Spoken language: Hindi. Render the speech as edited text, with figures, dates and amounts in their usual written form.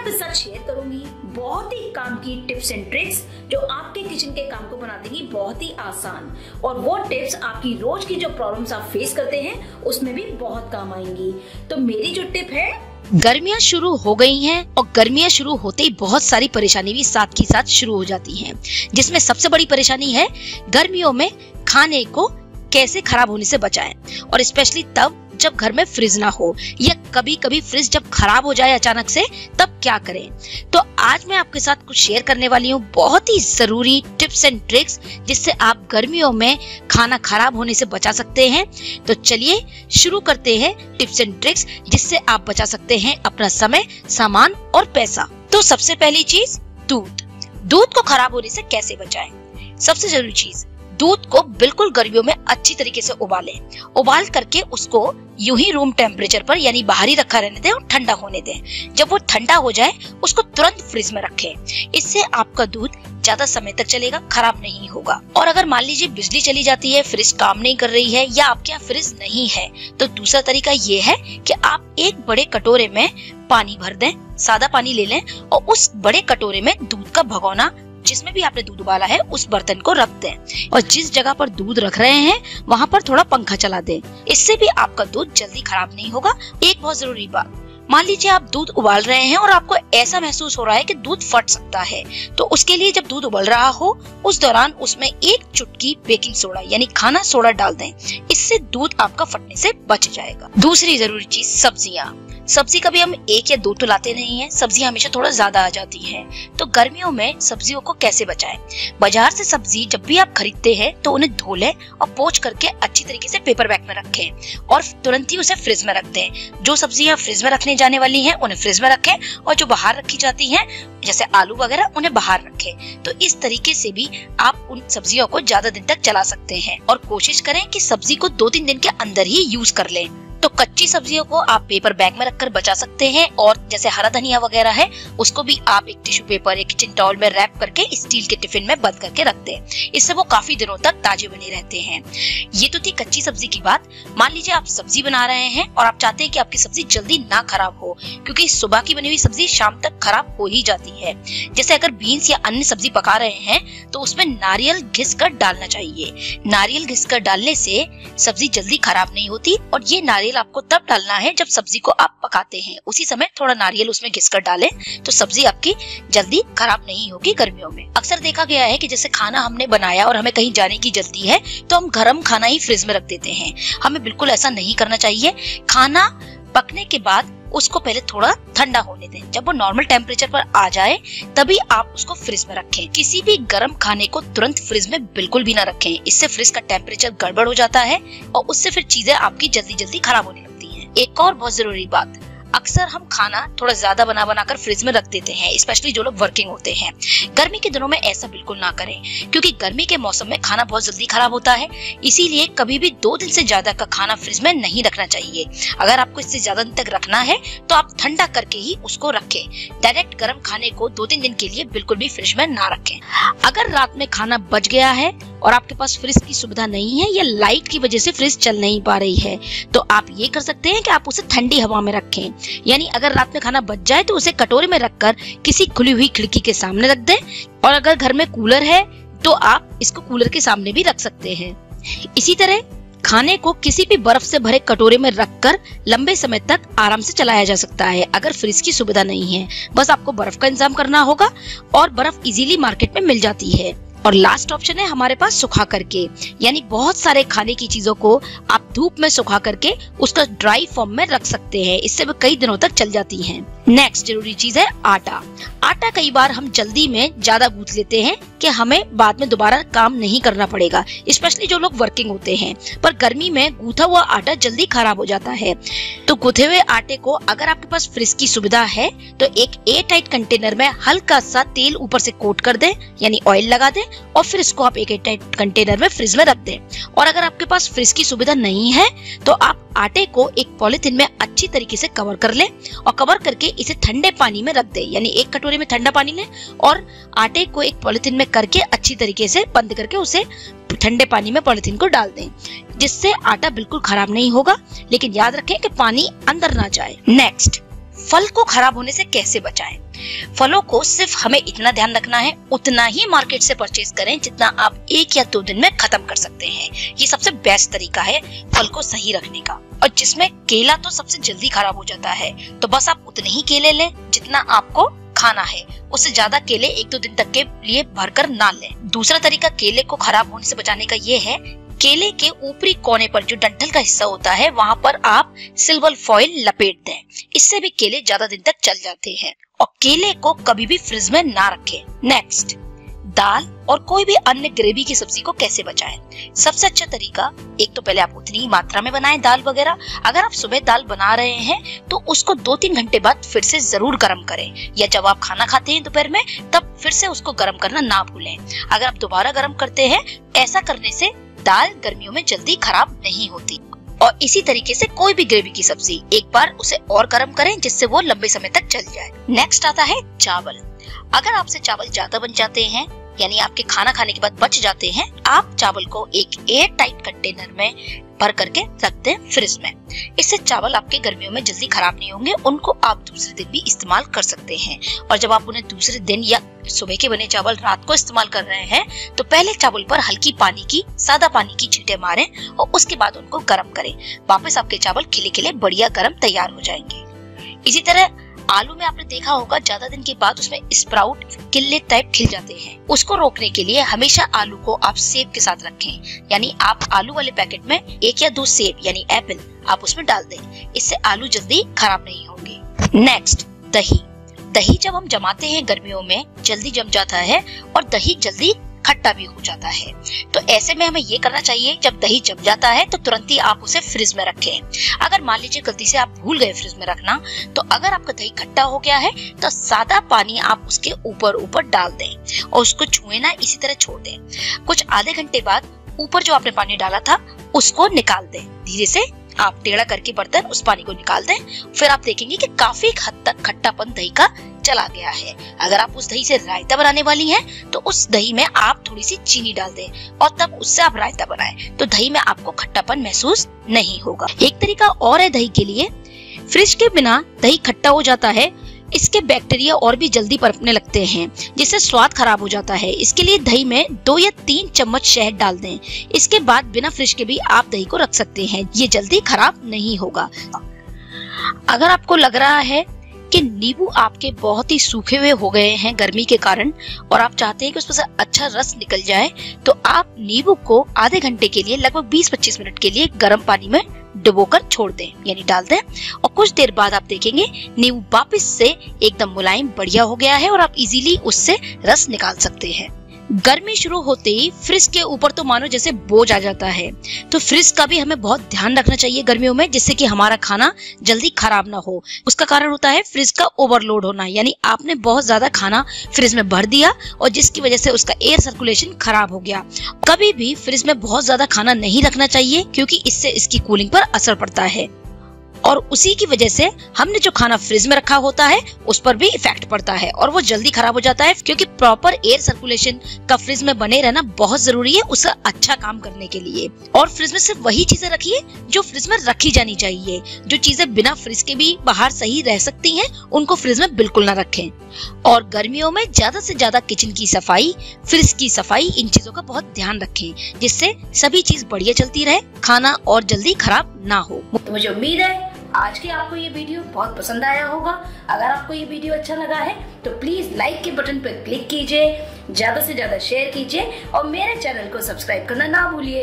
आपके साथ शेयर करूंगी बहुत ही काम की टिप्स एंड ट्रिक्स जो आपके किचन के काम को बना देंगी बहुत ही आसान, और वो टिप्स आपकी रोज की जो प्रॉब्लम्स आप फेस करते हैं उसमें भी बहुत काम आएंगी। तो मेरी जो टिप है, गर्मियां शुरू हो गई हैं और गर्मियां शुरू होते ही बहुत सारी परेशानी भी साथ ही साथ शुरू हो जाती हैं, जिसमें सबसे बड़ी परेशानी है गर्मियों में खाने को कैसे खराब होने से बचाएं, और स्पेशली तब जब घर में फ्रिज ना हो या कभी कभी फ्रिज जब खराब हो जाए अचानक से, तब क्या करें। तो आज मैं आपके साथ कुछ शेयर करने वाली हूँ बहुत ही जरूरी टिप्स एंड ट्रिक्स जिससे आप गर्मियों में खाना खराब होने से बचा सकते हैं। तो चलिए शुरू करते हैं टिप्स एंड ट्रिक्स जिससे आप बचा सकते हैं अपना समय, सामान और पैसा। तो सबसे पहली चीज, दूध को खराब होने से कैसे बचाएं। सबसे जरूरी चीज, दूध को बिल्कुल गर्मियों में अच्छी तरीके से उबाल करके उसको यूं ही रूम टेम्परेचर पर यानी बाहर ही रखा रहने दें और ठंडा होने दें। जब वो ठंडा हो जाए उसको तुरंत फ्रिज में रखें। इससे आपका दूध ज्यादा समय तक चलेगा, खराब नहीं होगा। और अगर मान लीजिए बिजली चली जाती है, फ्रिज काम नहीं कर रही है या आपके यहाँ फ्रिज नहीं है, तो दूसरा तरीका ये है कि आप एक बड़े कटोरे में पानी भर दें, सादा पानी ले लें और उस बड़े कटोरे में दूध का भगोना जिसमें भी आपने दूध उबाला है उस बर्तन को रख दें और जिस जगह पर दूध रख रहे हैं वहां पर थोड़ा पंखा चला दें। इससे भी आपका दूध जल्दी खराब नहीं होगा। एक बहुत जरूरी बात, मान लीजिए आप दूध उबाल रहे हैं और आपको ऐसा महसूस हो रहा है कि दूध फट सकता है, तो उसके लिए जब दूध उबल रहा हो उस दौरान उसमें एक चुटकी बेकिंग सोडा यानी खाना सोडा डाल दें। इससे दूध आपका फटने से बच जाएगा। दूसरी जरूरी चीज, सब्जी कभी हम एक या दो तो लाते नहीं हैं, सब्जी हमेशा थोड़ा ज्यादा आ जाती है। तो गर्मियों में सब्जियों को कैसे बचाएं। बाजार से सब्जी जब भी आप खरीदते हैं तो उन्हें धो लें और पोंछ करके अच्छी तरीके से पेपर बैग में रखें और तुरंत ही उसे फ्रिज में रख दें। जो सब्जियां फ्रिज में रखने जाने वाली हैं उन्हें फ्रिज में रखें और जो बाहर रखी जाती हैं जैसे आलू वगैरह उन्हें बाहर रखें। तो इस तरीके से भी आप उन सब्जियों को ज्यादा दिन तक चला सकते हैं और कोशिश करें कि सब्जी को 2-3 दिन के अंदर ही यूज कर लें। तो कच्ची सब्जियों को आप पेपर बैग में रखकर बचा सकते हैं और जैसे हरा धनिया वगैरह है उसको भी आप एक टिश्यू पेपर या किचन टॉवल में रैप करके स्टील के टिफिन में बंद करके रख दें। इससे वो काफी दिनों तक ताजे बने रहते हैं। ये तो थी कच्ची सब्जी की बात। मान लीजिए आप सब्जी बना रहे हैं और आप चाहते हैं कि आपकी सब्जी जल्दी ना खराब हो, क्योंकि सुबह की बनी हुई सब्जी शाम तक खराब हो ही जाती है। जैसे अगर बीन्स या अन्य सब्जी पका रहे हैं तो उसमें नारियल घिस कर डालना चाहिए। नारियल घिस कर डालने से सब्जी जल्दी खराब नहीं होती और ये नारियल आपको तब डालना है जब सब्जी को आप पकाते हैं, उसी समय थोड़ा नारियल उसमें घिसकर डालें तो सब्जी आपकी जल्दी खराब नहीं होगी गर्मियों में। अक्सर देखा गया है कि जैसे खाना हमने बनाया और हमें कहीं जाने की जल्दी है तो हम गरम खाना ही फ्रिज में रख देते हैं। हमें बिल्कुल ऐसा नहीं करना चाहिए। खाना पकने के बाद उसको पहले थोड़ा ठंडा होने दें। जब वो नॉर्मल टेम्परेचर पर आ जाए तभी आप उसको फ्रिज में रखें। किसी भी गर्म खाने को तुरंत फ्रिज में बिल्कुल भी ना रखें। इससे फ्रिज का टेम्परेचर गड़बड़ हो जाता है और उससे फिर चीजें आपकी जल्दी जल्दी खराब होने लगती हैं। एक और बहुत जरूरी बात, अक्सर हम खाना थोड़ा ज्यादा बना कर फ्रिज में रख देते हैं, स्पेशली जो लोग वर्किंग होते हैं। गर्मी के दिनों में ऐसा बिल्कुल ना करें, क्योंकि गर्मी के मौसम में खाना बहुत जल्दी खराब होता है। इसीलिए कभी भी 2 दिन से ज्यादा का खाना फ्रिज में नहीं रखना चाहिए। अगर आपको इससे ज्यादा दिन तक रखना है तो आप ठंडा करके ही उसको रखें। डायरेक्ट गर्म खाने को 2-3 दिन के लिए बिल्कुल भी फ्रिज में ना रखें। अगर रात में खाना बच गया है और आपके पास फ्रिज की सुविधा नहीं है या लाइट की वजह से फ्रिज चल नहीं पा रही है, तो आप ये कर सकते हैं कि आप उसे ठंडी हवा में रखें। यानी अगर रात में खाना बच जाए तो उसे कटोरे में रखकर किसी खुली हुई खिड़की के सामने रख दें, और अगर घर में कूलर है तो आप इसको कूलर के सामने भी रख सकते हैं। इसी तरह खाने को किसी भी बर्फ से भरे कटोरे में रखकर लंबे समय तक आराम से चलाया जा सकता है। अगर फ्रिज की सुविधा नहीं है, बस आपको बर्फ का इंतजाम करना होगा और बर्फ इजीली मार्केट में मिल जाती है। और लास्ट ऑप्शन है हमारे पास सुखा करके, यानी बहुत सारे खाने की चीजों को आप धूप में सुखा करके उसका ड्राई फॉर्म में रख सकते हैं। इससे वो कई दिनों तक चल जाती हैं। नेक्स्ट जरूरी चीज है आटा। आटा कई बार हम जल्दी में ज्यादा गूंथ लेते हैं कि हमें बाद में दोबारा काम नहीं करना पड़ेगा, स्पेशली जो लोग वर्किंग होते हैं। पर गर्मी में गूंथा हुआ आटा जल्दी खराब हो जाता है। तो गूंथे हुए आटे को अगर आपके पास फ्रिज की सुविधा है तो एक एयर टाइट कंटेनर में हल्का सा तेल ऊपर से कोट कर दें, यानी ऑयल लगा दें, और फिर इसको आप एक एयर टाइट कंटेनर में फ्रिज में रख दें। और अगर आपके पास फ्रिज की सुविधा नहीं है तो आप आटे को एक पॉलिथीन में अच्छी तरीके से कवर कर लें और कवर करके इसे ठंडे पानी में रख दें। यानी एक कटोरे में ठंडा पानी लें और आटे को एक पॉलिथीन में करके अच्छी तरीके से बंद करके उसे ठंडे पानी में पॉलिथीन को डाल दें, जिससे आटा बिल्कुल खराब नहीं होगा। लेकिन याद रखें कि पानी अंदर ना जाए। नेक्स्ट, फल को खराब होने से कैसे बचाएं? फलों को सिर्फ हमें इतना ध्यान रखना है, उतना ही मार्केट से परचेज करें जितना आप 1 या 2 दिन में खत्म कर सकते हैं। ये सबसे बेस्ट तरीका है फल को सही रखने का। और जिसमें केला तो सबसे जल्दी खराब हो जाता है, तो बस आप उतने ही केले लें जितना आपको खाना है, उससे ज्यादा केले 1-2 दिन तक के लिए भरकर ना लें। दूसरा तरीका केले को खराब होने से बचाने का ये है, केले के ऊपरी कोने पर जो डंठल का हिस्सा होता है वहां पर आप सिल्वर फॉइल लपेट दें। इससे भी केले ज्यादा दिन तक चल जाते हैं। और केले को कभी भी फ्रिज में ना रखें। नेक्स्ट, दाल और कोई भी अन्य ग्रेवी की सब्जी को कैसे बचाएं? सबसे अच्छा तरीका, एक तो पहले आप उतनी ही मात्रा में बनाएं दाल वगैरह। अगर आप सुबह दाल बना रहे हैं तो उसको 2-3 घंटे बाद फिर से जरूर गर्म करें, या जब आप खाना खाते हैं दोपहर में तब फिर से उसको गर्म करना ना भूलें। अगर आप दोबारा गर्म करते हैं, ऐसा करने से दाल गर्मियों में जल्दी खराब नहीं होती। और इसी तरीके से कोई भी ग्रेवी की सब्जी एक बार उसे और गर्म करें जिससे वो लंबे समय तक चल जाए। नेक्स्ट आता है चावल। अगर आपसे चावल ज्यादा बन जाते हैं, यानी आपके खाना खाने के बाद बच जाते हैं, आप चावल को एक एयर टाइट कंटेनर में भर करके रख दें फ्रिज में। इससे चावल आपके गर्मियों में जल्दी खराब नहीं होंगे, उनको आप दूसरे दिन भी इस्तेमाल कर सकते हैं। और जब आप उन्हें दूसरे दिन या सुबह के बने चावल रात को इस्तेमाल कर रहे हैं तो पहले चावल पर हल्की सादा पानी की छींटे मारें और उसके बाद उनको गर्म करें। वापस आपके चावल खिले खिले बढ़िया गर्म तैयार हो जाएंगे। इसी तरह आलू में आपने देखा होगा ज्यादा दिन के बाद उसमें स्प्राउट किल्ले टाइप खिल जाते हैं। उसको रोकने के लिए हमेशा आलू को आप सेब के साथ रखें, यानी आप आलू वाले पैकेट में 1 या 2 सेब यानी एप्पल आप उसमें डाल दें। इससे आलू जल्दी खराब नहीं होंगे। नेक्स्ट, दही जब हम जमाते हैं गर्मियों में जल्दी जम जाता है और दही जल्दी खट्टा भी हो जाता है। तो ऐसे में हमें ये करना चाहिए, जब दही जम जाता है तो तुरंत ही आप उसे फ्रिज में रखें। अगर मान लीजिए गलती से आप भूल गए फ्रिज में रखना, तो अगर आपका दही खट्टा हो गया है तो सादा पानी आप उसके ऊपर डाल दें और उसको छुए ना, इसी तरह छोड़ दें। कुछ आधे घंटे बाद ऊपर जो आपने पानी डाला था उसको निकाल दें। धीरे से आप टेढ़ा करके बर्तन उस पानी को निकाल दें। फिर आप देखेंगे कि काफी हद तक खट्टापन दही का चला गया है। अगर आप उस दही से रायता बनाने वाली हैं तो उस दही में आप थोड़ी सी चीनी डाल दें और तब उससे आप रायता बनाएं, तो दही में आपको खट्टापन महसूस नहीं होगा। एक तरीका और है दही के लिए, फ्रिज के बिना दही खट्टा हो जाता है, इसके बैक्टीरिया और भी जल्दी पनपने लगते हैं जिससे स्वाद खराब हो जाता है। इसके लिए दही में 2 या 3 चम्मच शहद डाल दें। इसके बाद बिना फ्रिज के भी आप दही को रख सकते हैं, ये जल्दी खराब नहीं होगा। अगर आपको लग रहा है कि नींबू आपके बहुत ही सूखे हुए हो गए हैं गर्मी के कारण और आप चाहते हैं कि उसमें से अच्छा रस निकल जाए, तो आप नींबू को आधे घंटे के लिए लगभग 20-25 मिनट के लिए गर्म पानी में डुबोकर छोड़ दें, यानी डाल दें। और कुछ देर बाद आप देखेंगे नींबू वापस से एकदम मुलायम बढ़िया हो गया है और आप इजीली उससे रस निकाल सकते हैं। गर्मी शुरू होते ही फ्रिज के ऊपर तो मानो जैसे बोझ आ जाता है, तो फ्रिज का भी हमें बहुत ध्यान रखना चाहिए गर्मियों में, जिससे कि हमारा खाना जल्दी खराब ना हो। उसका कारण होता है फ्रिज का ओवरलोड होना, यानी आपने बहुत ज्यादा खाना फ्रिज में भर दिया और जिसकी वजह से उसका एयर सर्कुलेशन खराब हो गया। कभी भी फ्रिज में बहुत ज्यादा खाना नहीं रखना चाहिए, क्योंकि इससे इसकी कूलिंग पर असर पड़ता है और उसी की वजह से हमने जो खाना फ्रिज में रखा होता है उस पर भी इफेक्ट पड़ता है और वो जल्दी खराब हो जाता है। क्योंकि प्रॉपर एयर सर्कुलेशन का फ्रिज में बने रहना बहुत जरूरी है उसका अच्छा काम करने के लिए। और फ्रिज में सिर्फ वही चीजें रखिए जो फ्रिज में रखी जानी चाहिए। जो चीजें बिना फ्रिज के भी बाहर सही रह सकती हैं उनको फ्रिज में बिल्कुल ना रखें। और गर्मियों में ज्यादा से ज्यादा किचन की सफाई, फ्रिज की सफाई, इन चीजों का बहुत ध्यान रखें, जिससे सभी चीज बढ़िया चलती रहे, खाना और जल्दी खराब ना हो। तो मुझे उम्मीद है आज के आपको ये वीडियो बहुत पसंद आया होगा। अगर आपको ये वीडियो अच्छा लगा है तो प्लीज लाइक के बटन पर क्लिक कीजिए, ज्यादा से ज्यादा शेयर कीजिए और मेरे चैनल को सब्सक्राइब करना ना भूलिए।